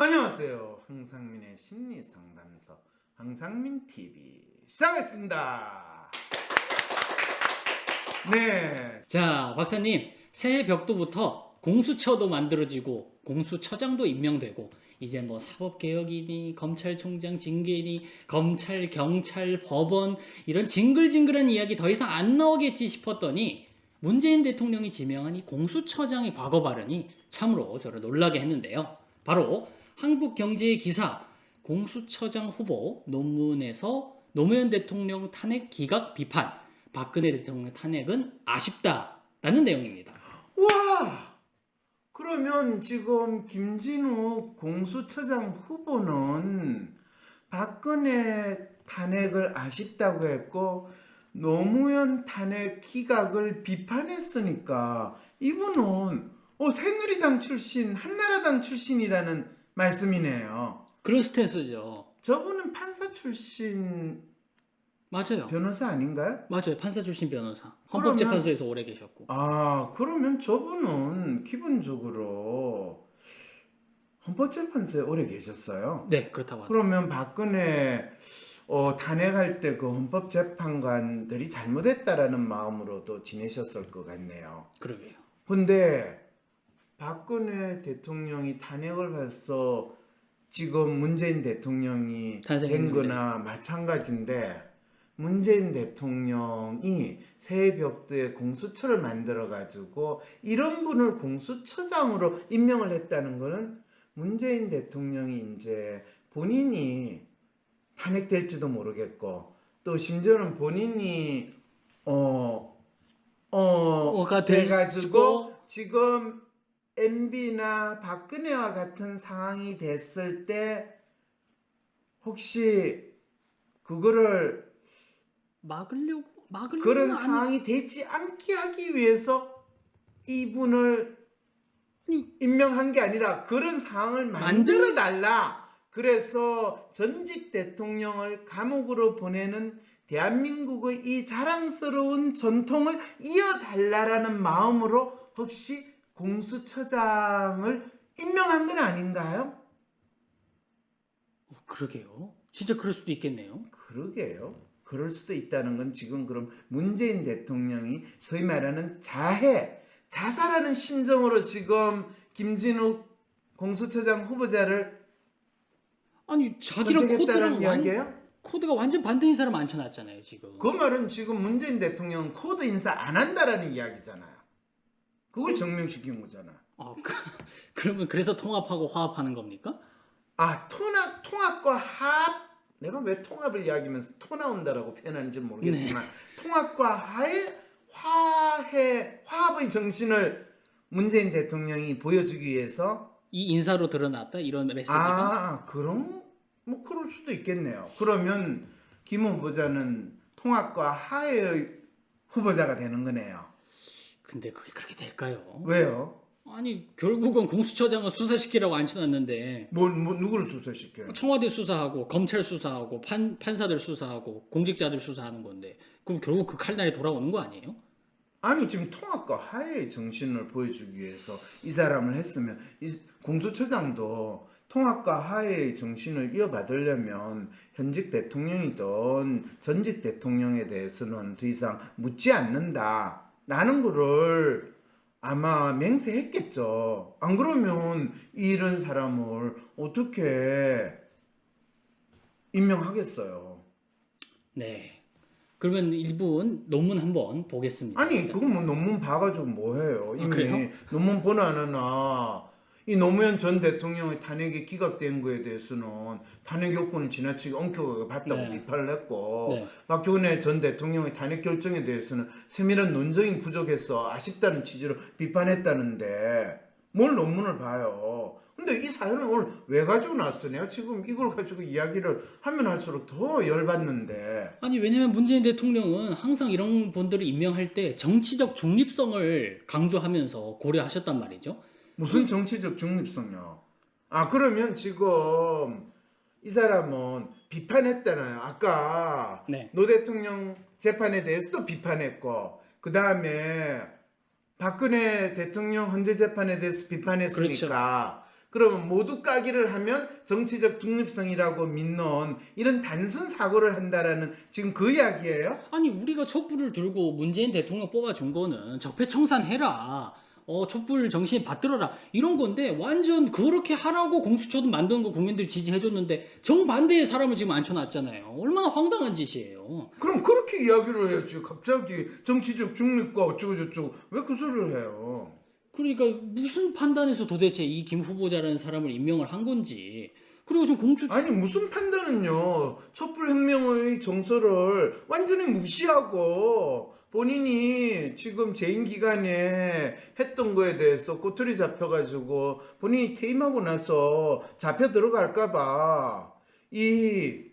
안녕하세요. 황상민의 심리상담소 황상민TV 시작하겠습니다. 네. 자, 박사님, 새해 벽두부터 공수처도 만들어지고 공수처장도 임명되고 이제 뭐 사법개혁이니 검찰총장 징계니 검찰, 경찰, 법원 이런 징글징글한 이야기 더 이상 안 나오겠지 싶었더니 문재인 대통령이 지명한 이 공수처장의 과거 발언이 참으로 저를 놀라게 했는데요. 바로 한국경제의 기사 공수처장 후보 논문에서 노무현 대통령 탄핵 기각 비판 박근혜 대통령 탄핵은 아쉽다라는 내용입니다. 와! 그러면 지금 김진욱 공수처장 후보는 박근혜 탄핵을 아쉽다고 했고 노무현 탄핵 기각을 비판했으니까 이분은 새누리당 출신, 한나라당 출신이라는 말씀이네요. 그런 스탠스죠. 저분은 판사 출신 맞아요. 변호사 아닌가요? 맞아요. 판사 출신 변호사. 그러면 헌법재판소에서 오래 계셨고. 그러면 저분은 기본적으로 헌법재판소에 오래 계셨어요. 네, 그렇다고 합니다. 그러면 박근혜 탄핵할 때 그 헌법재판관들이 잘못했다라는 마음으로도 지내셨을 것 같네요. 그러게요. 근데 박근혜 대통령이 탄핵을 해서 지금 문재인 대통령이 된 탄생했는데. 거나 마찬가지인데 문재인 대통령이 새해 벽두에 공수처를 만들어 가지고 이런 분을 공수처장으로 임명을 했다는 거는 문재인 대통령이 이제 본인이 탄핵될지도 모르겠고 또 심지어는 본인이 가 돼가지고 지금 MB나 박근혜와 같은 상황이 됐을 때 혹시 그거를 막으려고 그런 아니, 상황이 되지 않게 하기 위해서 이분을 아니, 임명한 게 아니라 그런 상황을 만들어 달라. 그래서 전직 대통령을 감옥으로 보내는 대한민국의 이 자랑스러운 전통을 이어달라라는 마음으로 혹시 공수처장을 임명한 건 아닌가요? 그러게요. 진짜 그럴 수도 있겠네요. 그러게요. 그럴 수도 있다는 건 지금 그럼 문재인 대통령이 소위 말하는 자살하는 심정으로 지금 김진욱 공수처장 후보자를 아니, 자기랑 선택했다는 이야기예요? 코드가 완전 반대인 사람 앉혀놨잖아요, 지금. 그 말은 지금 문재인 대통령은 코드 인사 안 한다라는 이야기잖아요. 그걸 증명시킨 거잖아. 그러면 그래서 통합하고 화합하는 겁니까? 통합과 합. 내가 왜 통합을 이야기하면서 토 나온다라고 표현하는지 모르겠지만 통합과 화합의 정신을 문재인 대통령이 보여주기 위해서 이 인사로 드러났다 이런 메시지가. 그럼 뭐 그럴 수도 있겠네요. 그러면 김 후보자는 통합과 화해의 후보자가 되는 거네요. 근데 그게 그렇게 될까요? 왜요? 아니, 결국은 공수처장을 수사시키라고 앉혀놨는데 누구를 수사시켜요? 청와대 수사하고 검찰 수사하고 판사들 수사하고 공직자들 수사하는 건데 그럼 결국 그 칼날이 돌아오는 거 아니에요? 아니 지금 통합과 화해의 정신을 보여주기 위해서 이 사람을 했으면 이 공수처장도 통합과 화해의 정신을 이어받으려면 현직 대통령이든 전직 대통령에 대해서는 더 이상 묻지 않는다라는 거를 아마 맹세했겠죠. 안 그러면 이런 사람을 어떻게 임명하겠어요? 네. 그러면 일본 논문 한번 보겠습니다. 아니 그건 뭐 논문 봐가지고 뭐해요? 이미 그래요? 논문 보나 안 하나 이 노무현 전 대통령의 탄핵이 기각된 거에 대해서는 탄핵 요건을 지나치게 엄격하게 봤다고 네. 비판을 했고 네. 박정희 전 대통령의 탄핵 결정에 대해서는 세밀한 논증이 부족해서 아쉽다는 취지로 비판했다는데 뭘 논문을 봐요? 근데 이 사연을 오늘 왜 가지고 나왔어? 내가 지금 이걸 가지고 이야기를 하면 할수록 더 열받는데. 아니, 왜냐면 문재인 대통령은 항상 이런 분들을 임명할 때 정치적 중립성을 강조하면서 고려하셨단 말이죠. 무슨 정치적 중립성이요? 그러면 지금 이 사람은 비판했잖아요. 아까 네. 노 대통령 재판에 대해서도 비판했고 그 다음에 박근혜 대통령 헌재 재판에 대해서 비판했으니까 그러면 모두 까기를 하면 정치적 중립성이라고 믿는 이런 단순 사고를 한다라는 지금 그 이야기예요? 아니 우리가 촛불을 들고 문재인 대통령 뽑아준 거는 적폐청산해라. 촛불 정신 받들어라 이런 건데 완전 그렇게 하라고 공수처도 만든 거 국민들이 지지해줬는데 정반대의 사람을 지금 앉혀놨잖아요. 얼마나 황당한 짓이에요. 그럼 그렇게 이야기를 해야지. 갑자기 정치적 중립과 어쩌고저쩌고 왜 그 소리를 해요? 그러니까 무슨 판단에서 도대체 이 김 후보자라는 사람을 임명을 한 건지. 그리고 지금 공수처 아니 무슨 판단은요. 촛불혁명의 정서를 완전히 무시하고 본인이 지금 재임 기간에 했던 거에 대해서 꼬투리 잡혀가지고 본인이 퇴임하고 나서 잡혀 들어갈까봐 이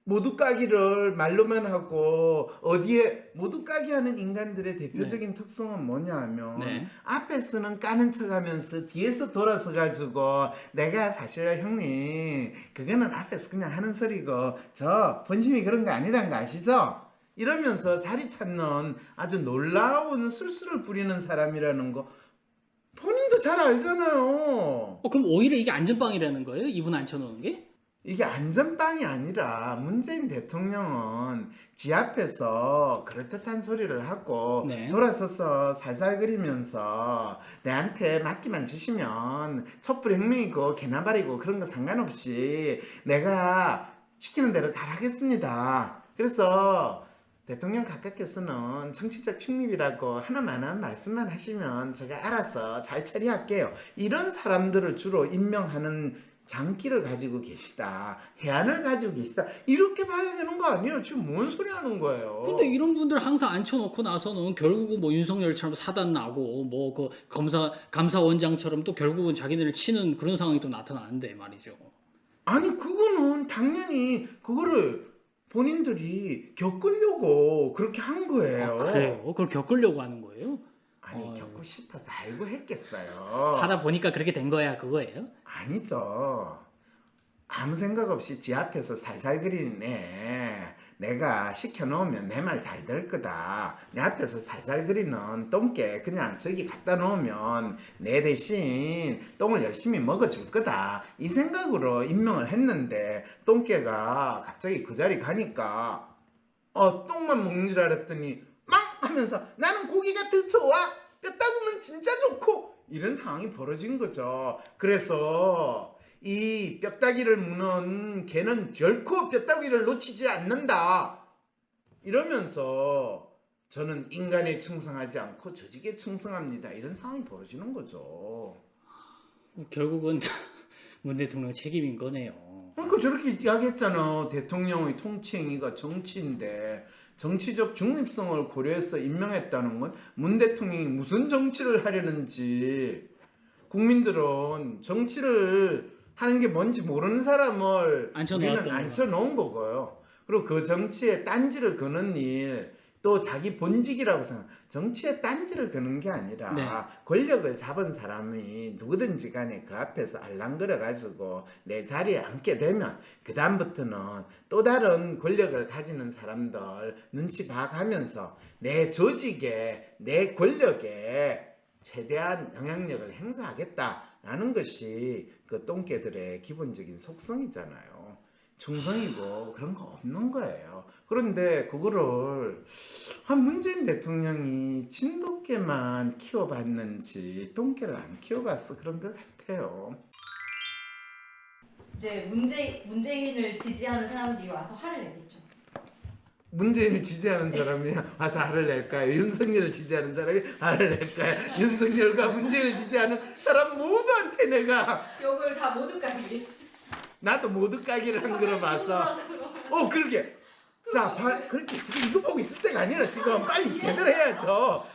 모두 까기를 말로만 하고 어디에 모두 까기 하는 인간들의 대표적인 특성은 뭐냐 하면 네. 앞에서는 까는 척하면서 뒤에서 돌아서 가지고 내가 사실 형님 그거는 앞에서 그냥 하는 소리고 저 본심이 그런 거 아니란 거 아시죠? 이러면서 자리 찾는 아주 놀라운 술수를 부리는 사람이라는 거 본인도 잘 알잖아요. 그럼 오히려 이게 안전빵이라는 거예요? 이분 앉혀놓은 게? 이게 안전빵이 아니라 문재인 대통령은 지 앞에서 그럴듯한 소리를 하고 네. 돌아서서 살살거리면서 내한테 맡기만 주시면 촛불혁명이고 개나발이고 그런 거 상관없이 내가 시키는 대로 잘하겠습니다. 그래서 대통령 각각께서는 정치적 중립이라고 하나만한 말씀만 하시면 제가 알아서 잘 처리할게요. 이런 사람들을 주로 임명하는 장기를 가지고 계시다. 해안을 가지고 계시다. 이렇게 봐야 되는 거 아니에요? 지금 뭔 소리 하는 거예요? 근데 이런 분들 항상 앉혀놓고 나서는 결국은 뭐 윤석열처럼 사단 나고 뭐 그 감사원장처럼 또 결국은 자기네를 치는 그런 상황이 또 나타나는데 말이죠. 아니 그거는 당연히 그거를 본인들이 겪으려고 그렇게 한 거예요. 그래요? 그걸 겪으려고 하는 거예요? 아니 아유. 겪고 싶어서 알고 했겠어요. 하다 보니까 그렇게 된 거야 그거예요? 아니죠. 아무 생각 없이 지 앞에서 살살거리는 애 내가 시켜놓으면 내 말 잘 들 거다. 내 앞에서 살살거리는 똥개 그냥 저기 갖다 놓으면 내 대신 똥을 열심히 먹어줄 거다. 이 생각으로 임명을 했는데 똥개가 갑자기 그 자리 가니까 똥만 먹는 줄 알았더니 막 하면서 나는 고기가 더 좋아. 뼈다구면 진짜 좋고 이런 상황이 벌어진 거죠. 그래서 이 뼈다귀를 무는 개는 결코 뼈다귀를 놓치지 않는다. 이러면서 저는 인간에 충성하지 않고 조직에 충성합니다. 이런 상황이 벌어지는 거죠. 결국은 문 대통령 책임인 거네요. 그러니까 저렇게 이야기했잖아. 대통령의 통치 행위가 정치인데 정치적 중립성을 고려해서 임명했다는 건 문 대통령이 무슨 정치를 하려는지 국민들은 정치를 하는 게 뭔지 모르는 사람을 우리는 앉혀놓은 거고요. 그리고 그 정치에 딴지를 거는 일, 또 자기 본직이라고 생각. 정치에 딴지를 거는 게 아니라 네. 권력을 잡은 사람이 누구든지 간에 그 앞에서 알랑거려 가지고 내 자리에 앉게 되면 그 다음부터는 또 다른 권력을 가지는 사람들 눈치 봐가면서 내 조직에 내 권력에 최대한 영향력을 행사하겠다라는 것이 그 똥개들의 기본적인 속성이잖아요. 충성이고 그런 거 없는 거예요. 그런데 그거를 문재인 대통령이 진돗개만 키워봤는지 똥개를 안 키워봤어 그런 것 같아요. 이제 문재인을 지지하는 사람들이 와서 화를 내겠죠. 문재인을 지지하는 사람이 와서 화를 낼까요? 윤석열을 지지하는 사람이 화를 낼까요? 윤석열과 문재인을 지지하는 사람 모두한테 내가 욕을 다 모두 까기. 나도 모두 까기를 한 거로 봐서 그러게 자 그렇게 지금 이거 보고 있을 때가 아니라 지금 빨리 제대로 해야죠.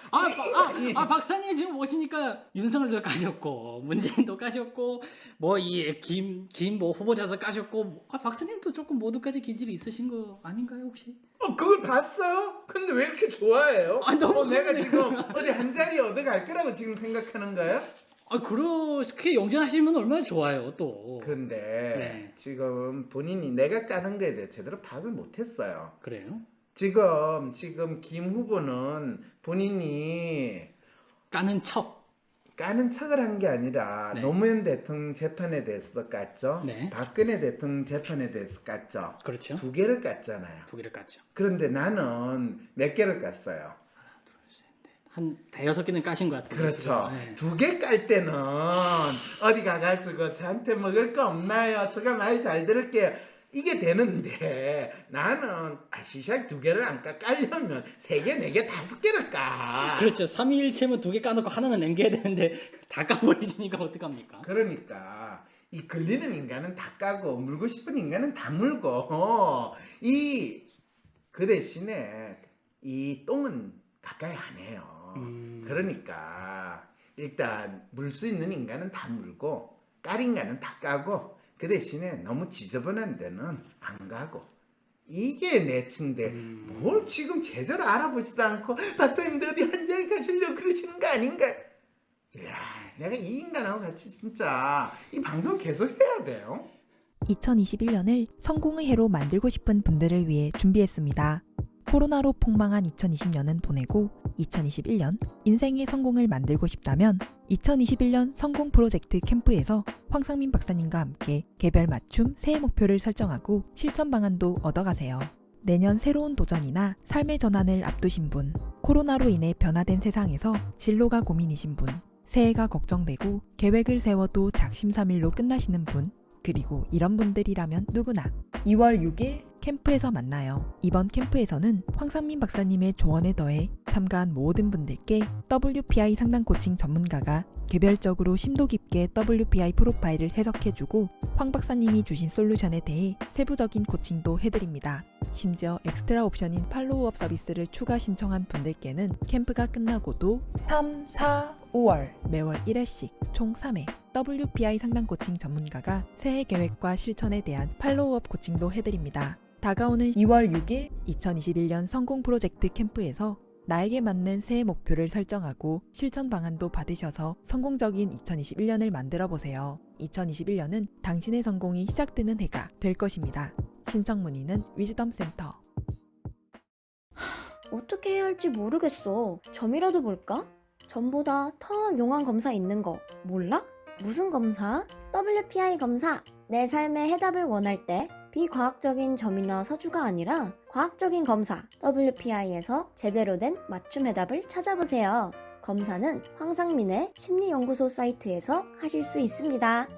박사님 지금 오시니까 윤석열도 까셨고 문재인도 까셨고 뭐 이 김 뭐 후보자도 까셨고 박사님도 조금 모두까지 기질이 있으신 거 아닌가요 혹시? 그걸 봤어요? 근데 왜 이렇게 좋아해요? 너무 내가 지금 어디 한 자리 얻어갈 거라고 지금 생각하는 거예요? 그렇게 용전하시면 얼마나 좋아요 또. 그런데 네. 지금 본인이 내가 까는 거에 대해 제대로 파악을 못했어요. 그래요? 지금 김 후보는 본인이 까는 척. 까는 척을 한 게 아니라 네. 노무현 대통령 재판에 대해서 깠죠. 네. 박근혜 대통령 재판에 대해서 깠죠. 그렇죠. 두 개를 깠잖아요. 두 개를 깠죠. 그런데 나는 몇 개를 깠어요. 한 대여섯 개는 까신 것 같은데. 그렇죠. 지금. 네. 두 개 깔 때는 어디 가가지고 저한테 먹을 거 없나요? 제가 말 잘 들을게요. 이게 되는데 나는 시작 두 개를 안 깔려면 세 개, 네 개, 다섯 개를 까. 그렇죠. 3.1체면 두 개 까놓고 하나는 남겨야 되는데 다 까버리시니까 어떡합니까? 그러니까 이 걸리는 인간은 다 까고 물고 싶은 인간은 다 물고 그 대신에 이 똥은 가까이 안 해요. 그러니까 일단 물 수 있는 인간은 다 물고 깔 인간은 다 까고 그 대신에 너무 지저분한 데는 안 가고 이게 내치인데 뭘 지금 제대로 알아보지도 않고 박사님도 어디 한 자리 가시려고 그러시는 거 아닌가? 이야, 내가 이 인간하고 같이 진짜 이 방송 계속 해야 돼요. 2021년을 성공의 해로 만들고 싶은 분들을 위해 준비했습니다. 코로나로 폭망한 2020년은 보내고 2021년 인생의 성공을 만들고 싶다면 2021년 성공 프로젝트 캠프에서 황상민 박사님과 함께 개별 맞춤 새해 목표를 설정하고 실천 방안도 얻어가세요. 내년 새로운 도전이나 삶의 전환을 앞두신 분, 코로나로 인해 변화된 세상에서 진로가 고민이신 분, 새해가 걱정되고 계획을 세워도 작심삼일로 끝나시는 분, 그리고 이런 분들이라면 누구나 2월 6일 캠프에서 만나요. 이번 캠프에서는 황상민 박사님의 조언에 더해 참가한 모든 분들께 WPI 상담 코칭 전문가가 개별적으로 심도 깊게 WPI 프로파일을 해석해주고 황 박사님이 주신 솔루션에 대해 세부적인 코칭도 해드립니다. 심지어 엑스트라 옵션인 팔로우업 서비스를 추가 신청한 분들께는 캠프가 끝나고도 3, 4, 5월 매월 1회씩 총 3회 WPI 상담 코칭 전문가가 새해 계획과 실천에 대한 팔로우업 코칭도 해드립니다. 다가오는 2월 6일 2021년 성공 프로젝트 캠프에서 나에게 맞는 새해 목표를 설정하고 실천 방안도 받으셔서 성공적인 2021년을 만들어 보세요. 2021년은 당신의 성공이 시작되는 해가 될 것입니다. 신청 문의는 위즈덤 센터. 어떻게 해야 할지 모르겠어. 점이라도 볼까? 점보다 더 용한 검사 있는 거 몰라? 무슨 검사? WPI 검사. 내 삶의 해답을 원할 때 비과학적인 점이나 서주가 아니라 과학적인 검사 WPI에서 제대로 된 맞춤 해답을 찾아보세요. 검사는 황상민의 심리연구소 사이트에서 하실 수 있습니다.